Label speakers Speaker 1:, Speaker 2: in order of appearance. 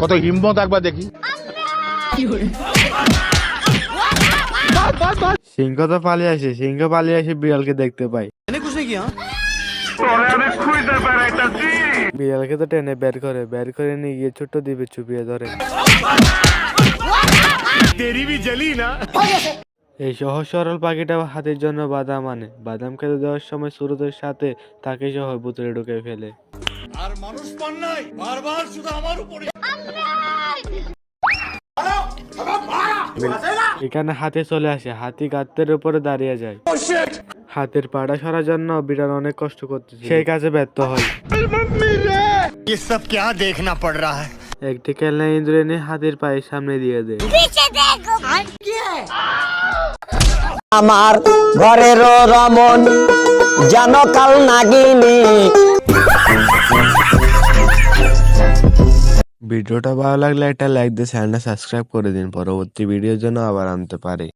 Speaker 1: কত হিম্মত একবার দেখি।
Speaker 2: সিংহ তো পালিয়ে আসে, সিংহ পালিয়ে আসে বিড়ালকে দেখতে পাই। বিড়ালকে তো টেনে বের করে নিয়ে গিয়ে ছোট্ট দ্বীপে চুপিয়ে ধরে। এই সহজ সরল পাখিটা হাতির জন্য বাদাম আনে, বাদাম খেতে দেওয়ার সময় সুরতের সাথে তাকে সহ ভুতুরে ঢুকে ফেলে।
Speaker 3: আর মানুষ পান নাই, বারবার শুধু আমার উপরে।
Speaker 2: এখানে হাতি চলে আসে, হাতি গাছের উপরে দাঁড়িয়ে যায়। হাতের পাড়া সরার জন্য বিড়াল অনেক কষ্ট করতেছে, সেই কাজে ব্যর্থ হয়।
Speaker 3: ये सब क्या देखना पड़ रहा है?
Speaker 2: একটি খেলনা ইন্দ্রাণী হাতির পায়ের সামনে দিয়ে দেয়।
Speaker 4: আমার ঘরের রমন যেন কাল নাগিনী।
Speaker 2: ভিডিওটা ভালো লাগলে একটা লাইক দিয়ে চ্যানেলটা সাবস্ক্রাইব করে দিন, পরবর্তী ভিডিওর জন্য আবার আনতে পারি।